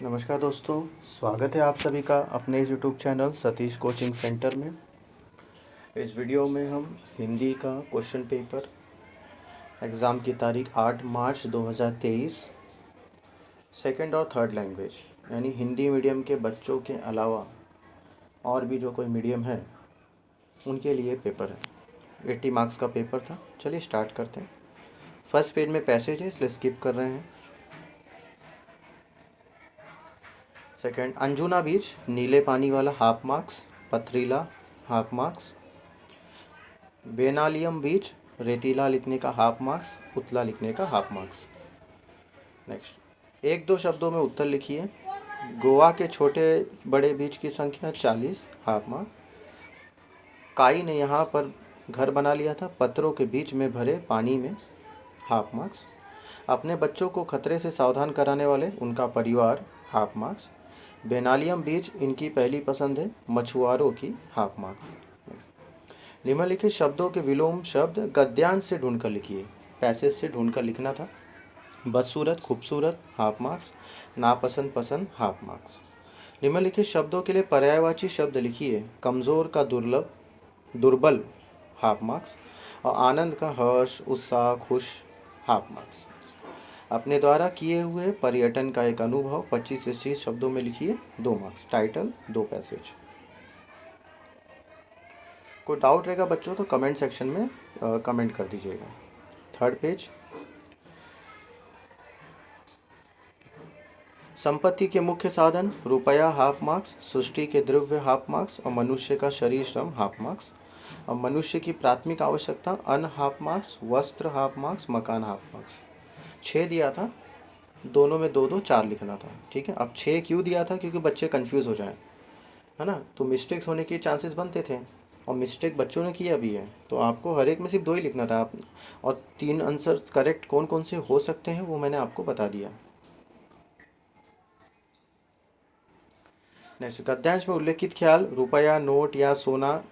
नमस्कार दोस्तों, स्वागत है आप सभी का अपने इस YouTube channel Satish coaching centre में। इस वीडियो में हम हिंदी का क्वेश्चन पेपर एग्ज़ाम की तारीख 8 मार्च 2023 सेकंड और थर्ड लैंग्वेज यानी हिंदी मीडियम के बच्चों के अलावा और भी जो कोई मीडियम है उनके लिए पेपर है। 80 मार्क्स का पेपर था। चलिए स्टार्ट करते हैं। फर्स्ट पेज में पैसेज है, इसलिए स्किप कर रहे हैं। सेकंड, अंजुना बीच नीले पानी वाला हाफ मार्क्स, पथरीला हाफ मार्क्स। बेनालियम बीच रेतीला लिखने का हाफ मार्क्स, उतला लिखने का हाफ मार्क्स। नेक्स्ट, एक दो शब्दों में उत्तर लिखिए। गोवा के छोटे बड़े बीच की संख्या 40, हाफ मार्क्स। काई ने यहाँ पर घर बना लिया था, पत्थरों के बीच में भरे पानी में, हाफ मार्क्स। अपने बच्चों को खतरे से सावधान कराने वाले उनका परिवार, हाफ मार्क्स। बेनालियम बीच इनकी पहली पसंद है, मछुआरों की, हाफ मार्क्स। निम्नलिखित शब्दों के विलोम शब्द गद्यांश से ढूंढकर लिखिए। पैसेज से ढूंढकर लिखना था। बदसूरत खूबसूरत, हाफ मार्क्स। नापसंद पसंद, हाफ मार्क्स। निम्नलिखित शब्दों के लिए पर्यायवाची शब्द लिखिए। कमज़ोर का दुर्लभ, दुर्बल, हाफ मार्क्स। और आनंद का हर्ष, उत्साह, खुश, हाफ मार्क्स। अपने द्वारा किए हुए पर्यटन का एक अनुभव 25 से 30 शब्दों में लिखिए, 2 मार्क्स। Title, 2 passage. कोई डाउट रहेगा बच्चों तो कमेंट सेक्शन में कमेंट कर दीजिएगा। थर्ड पेज, संपत्ति के मुख्य साधन रुपया, हाफ मार्क्स। सृष्टि के द्रव्य, हाफ मार्क्स। और मनुष्य का शरीर श्रम, हाफ मार्क्स। और मनुष्य की प्राथमिक आवश्यकता अन्न, हाफ मार्क्स। वस्त्र, हाफ मार्क्स। मकान, हाफ मार्क्स। 6 दिया था, दोनों में 2 2 4 लिखना था। ठीक है, अब 6 क्यों दिया था? क्योंकि बच्चे कंफ्यूज हो जाएं, है ना। तो मिस्टेक्स होने के चांसेस बनते थे और मिस्टेक बच्चों ने किया भी है, तो आपको हर एक में सिर्फ 2 ही लिखना था। आप और 3 आंसर करेक्ट कौन कौन से हो सकते हैं वो मैंने आपको बता दिया। नेक्स्ट, गद्यांश में उल्लेखित ख्याल रुपया, नोट या सोना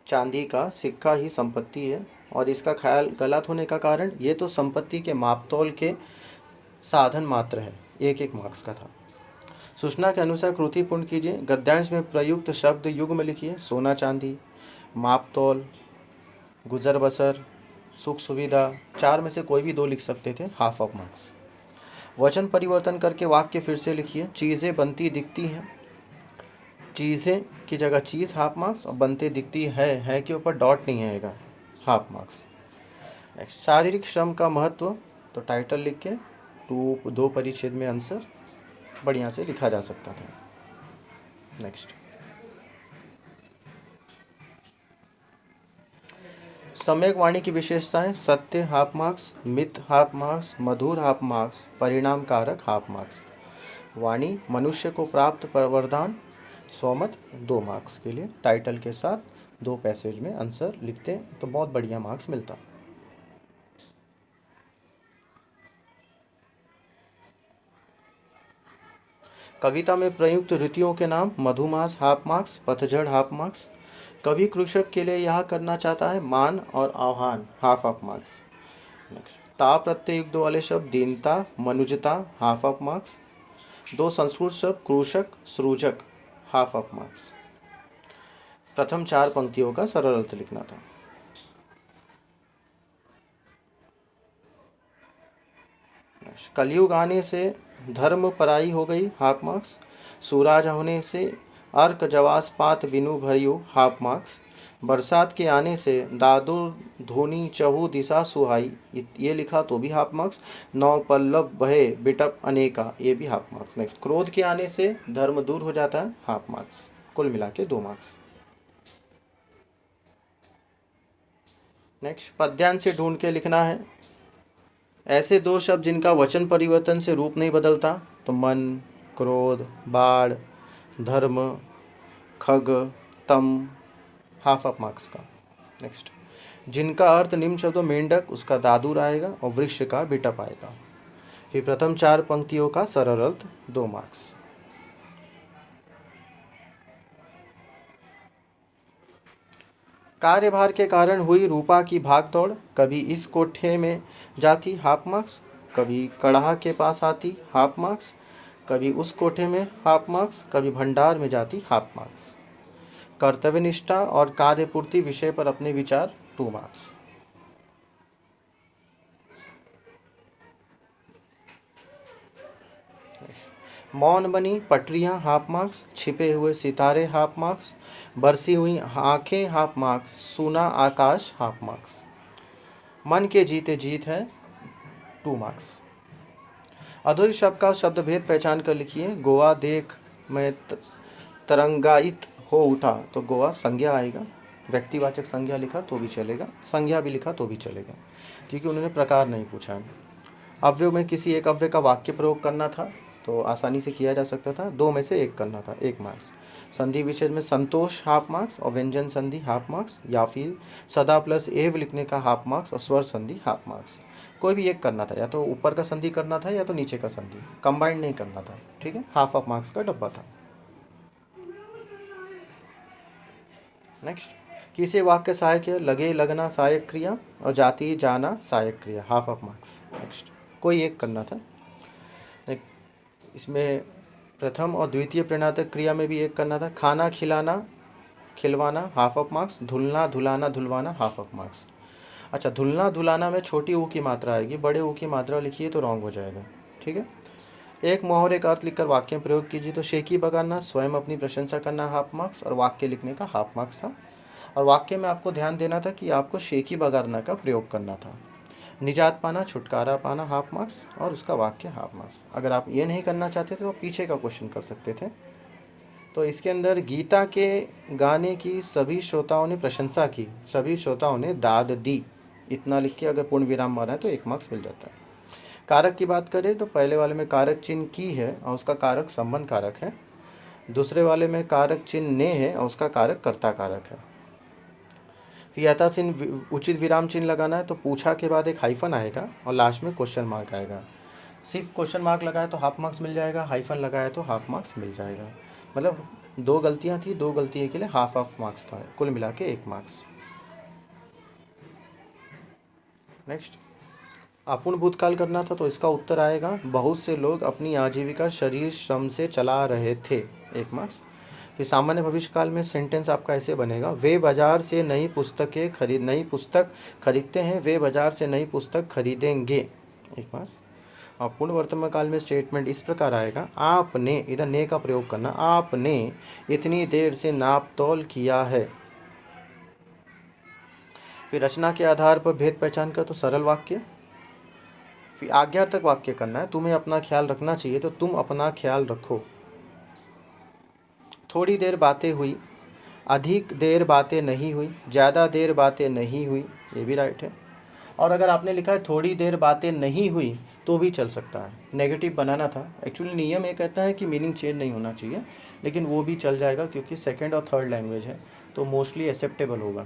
चांदी का सिक्का ही संपत्ति है, और इसका ख्याल गलत होने का कारण ये तो संपत्ति के मापतोल के साधन मात्र है। 1 मार्क्स का था। सूचना के अनुसार कृति पूर्ण कीजिए। गद्यांश में प्रयुक्त शब्द युग्म लिखिए। सोना चांदी, मापतोल, गुजर बसर, सुख सुविधा। 4 में से कोई भी 2 लिख सकते थे, हाफ ऑफ मार्क्स। वचन परिवर्तन करके वाक्य फिर से लिखिए। चीज़ें बनती दिखती हैं, चीज़ें की जगह चीज़, हाफ मार्क्स। और बनते दिखती है के ऊपर डॉट नहीं आएगा, हाफ मार्क्स। नेक्स्ट, शारीरिक श्रम का महत्व, तो टाइटल लिख के 2 परिच्छेद में आंसर बढ़िया से लिखा जा सकता था। नेक्स्ट, सम्यक वाणी की विशेषताएं, सत्य, हाफ मार्क्स। मित, हाफ मार्क्स। मधुर, हाफ मार्क्स। परिणाम कारक, हाफ मार्क्स। वाणी मनुष्य को प्राप्त वरदान, स्वमत, 2 मार्क्स के लिए टाइटल के साथ 2 पैसेज में आंसर लिखते तो बहुत बढ़िया मार्क्स मिलता। कविता में प्रयुक्त ऋतुओं के नाम, मधुमास, हाफ मार्क्स। पतझड़, हाफ मार्क्स। कवि कृषक के लिए यह करना चाहता है, मान और आह्वान, हाफ ऑफ मार्क्स। नेक्स्ट, ता प्रत्यय युक्त वाले शब्द, दीनता, मनुजता, हाफ ऑफ मार्क्स। 2 संस्कृत शब्द, कृषक, सृजक, हाफ ऑफ मार्क्स। प्रथम 4 पंक्तियों का सरल अर्थ लिखना था। कलयुग आने से धर्म पराई हो गई, हाफ मार्क्स। सूरज होने से अर्क जवास पात बिनु भरियु, हाफ मार्क्स। बरसात के आने से दादुर धोनी चहु दिशा सुहाई, ये लिखा तो भी हाफ मार्क्स। नौ पल्लव बहे बिटप अनेका, ये भी हाफ मार्क्स। नेक्स्ट, क्रोध के आने से धर्म दूर हो जाता है, हाफ मार्क्स। कुल मिला के 2 मार्क्स। नेक्स्ट, पद्यांश से ढूंढ के लिखना है। ऐसे 2 शब्द जिनका वचन परिवर्तन से रूप नहीं बदलता, तो मन, क्रोध, बाढ़, धर्म, खग, तम, हाफ ऑफ मार्क्स का। नेक्स्ट, जिनका अर्थ निम्न शब्दों, मेंढक उसका दादुर आएगा और वृक्ष का बिटप आएगा। फिर प्रथम 4 पंक्तियों का सरल अर्थ, 2 मार्क्स। कार्यभार के कारण हुई रूपा की भागदौड़, कभी इस कोठे में जाती, हाफ मार्क्स। कभी कड़ाह के पास आती, हाफ मार्क्स। कभी उस कोठे में हाफ मार्क्स, कभी भंडार में जाती हाफ मार्क्स। कर्तव्यनिष्ठा और कार्यपूर्ति विषय पर अपने विचार 2 मार्क्स। मौन बनी पटरियां हाफ मार्क्स, छिपे हुए सितारे हाफ मार्क्स, बरसी हुई आंखें हाफ मार्क्स, सूना आकाश हाफ मार्क्स। मन के जीते जीत है 2 मार्क्स। अधूरी शब्द का शब्द भेद पहचान कर लिखिए। गोवा देख मैं तरंगायित हो उठा, तो गोवा संज्ञा आएगा। व्यक्तिवाचक संज्ञा लिखा तो भी चलेगा, संज्ञा भी लिखा तो भी चलेगा, क्योंकि उन्होंने प्रकार नहीं पूछा है। अव्यय में किसी एक अव्यय का वाक्य प्रयोग करना था तो आसानी से किया जा सकता था। 2 में से 1 करना था, 1 मार्क्स। संधि विच्छेद में संतोष हाफ मार्क्स और व्यंजन संधि हाफ मार्क्स, या फिर सदा प्लस एव लिखने का हाफ मार्क्स और स्वर संधि हाफ मार्क्स। कोई भी एक करना था, या तो ऊपर का संधि करना था या तो नीचे का संधि, कंबाइंड नहीं करना था। ठीक है, हाफ ऑफ मार्क्स का डब्बा था। नेक्स्ट, किसी वाक्य सहायक है, लगे लगना सहायक क्रिया और जाति जाना सहायक क्रिया, हाफ ऑफ मार्क्स। नेक्स्ट, कोई एक करना था। इसमें प्रथम और द्वितीय प्रेरणात्मक क्रिया में भी एक करना था। खाना खिलाना खिलवाना हाफ ऑफ मार्क्स, धुलना धुलाना धुलवाना हाफ ऑफ मार्क्स। अच्छा, धुलना धुलाना में छोटी ऊ की मात्रा आएगी, बड़े ऊ की मात्रा लिखिए तो रॉन्ग हो जाएगा। ठीक है, एक मुहावरे का अर्थ लिखकर वाक्य में प्रयोग कीजिए। तो शेखी बगाना, स्वयं अपनी प्रशंसा करना हाफ मार्क्स, और वाक्य लिखने का हाफ मार्क्स था। और वाक्य में आपको ध्यान देना था कि आपको शेखी बगाना का प्रयोग करना था। निजात पाना छुटकारा पाना हाफ मार्क्स, और उसका वाक्य हाफ मार्क्स। अगर आप ये नहीं करना चाहते थे तो पीछे का क्वेश्चन कर सकते थे। तो इसके अंदर गीता के गाने की सभी श्रोताओं ने प्रशंसा की, सभी श्रोताओं ने दाद दी, इतना लिख के अगर पूर्ण विराम मारा है तो 1 मार्क्स मिल जाता है। कारक की बात करें तो पहले वाले में कारक चिन्ह की है और उसका कारक संबंध कारक है। दूसरे वाले में कारक चिन्ह ने है और उसका कारक कर्ता कारक है। फिर यथाचिन्ह उचित विराम चिन्ह लगाना है तो पूछा के बाद एक हाइफन आएगा और लास्ट में क्वेश्चन मार्क आएगा। सिर्फ क्वेश्चन मार्क लगाए तो हाफ मार्क्स मिल जाएगा, हाइफन लगाए तो हाफ मार्क्स मिल जाएगा। मतलब 2 गलतियां थी, 2 गलतियों के लिए हाफ ऑफ मार्क्स था, कुल मिला के 1 मार्क्स। नेक्स्ट, अपूर्ण भूतकाल करना था तो इसका उत्तर आएगा बहुत से लोग अपनी आजीविका शरीर श्रम से चला रहे थे, 1 मार्क्स। फिर सामान्य भविष्य काल में सेंटेंस आपका ऐसे बनेगा, वे बाजार से नई पुस्तक खरीदते हैं, वे बाजार से नई पुस्तक खरीदेंगे, 1 मार्क्स। और पूर्ण वर्तमान काल में स्टेटमेंट इस प्रकार आएगा, आपने, इधर ने का प्रयोग करना, आपने इतनी देर से नाप तोल किया है। फिर रचना के आधार पर भेद पहचान कर तो सरल वाक्य। फिर आज्ञार्थक वाक्य करना है, तुम्हें अपना ख्याल रखना चाहिए तो तुम अपना ख्याल रखो। थोड़ी देर बातें हुई, अधिक देर बातें नहीं हुई, ज़्यादा देर बातें नहीं हुई, ये भी राइट है। और अगर आपने लिखा है थोड़ी देर बातें नहीं हुई तो भी चल सकता है, नेगेटिव बनाना था। एक्चुअली नियम ये कहता है कि मीनिंग चेंज नहीं होना चाहिए, लेकिन वो भी चल जाएगा क्योंकि सेकंड और थर्ड लैंग्वेज है तो मोस्टली एक्सेप्टेबल होगा।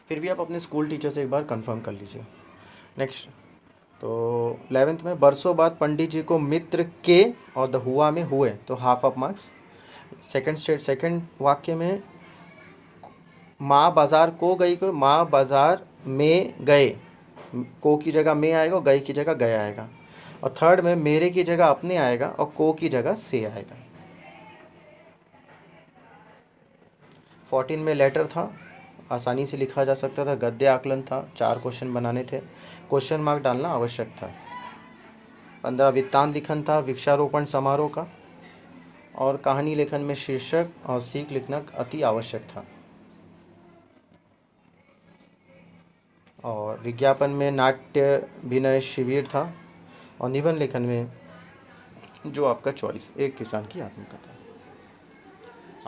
फिर भी आप अपने स्कूल टीचर से एक बार कंफर्म कर लीजिए। नेक्स्ट, तो 11th में बरसों बाद पंडित जी को मित्र के और द हुआ में हुए तो हाफ ऑफ मार्क्स। सेकंड वाक्य में माँ बाजार को गई, को माँ बाजार में गए, को की जगह में आएगा और गए की जगह गया आएगा। और थर्ड में मेरे की जगह अपने आएगा और को की जगह से आएगा। 14 में लेटर था, आसानी से लिखा जा सकता था। गद्य आकलन था, 4 क्वेश्चन बनाने थे, क्वेश्चन मार्क डालना आवश्यक था। 15 वृत्तांत लिखन था, वृक्षारोपण समारोह का, और कहानी लेखन में शीर्षक और सीख लिखना अति आवश्यक था। और विज्ञापन में नाट्य विनय शिविर था, और निबंध लेखन में जो आपका चॉइस, एक किसान की आत्मकथा।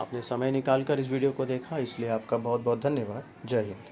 आपने समय निकालकर इस वीडियो को देखा, इसलिए आपका बहुत बहुत धन्यवाद। जय हिंद।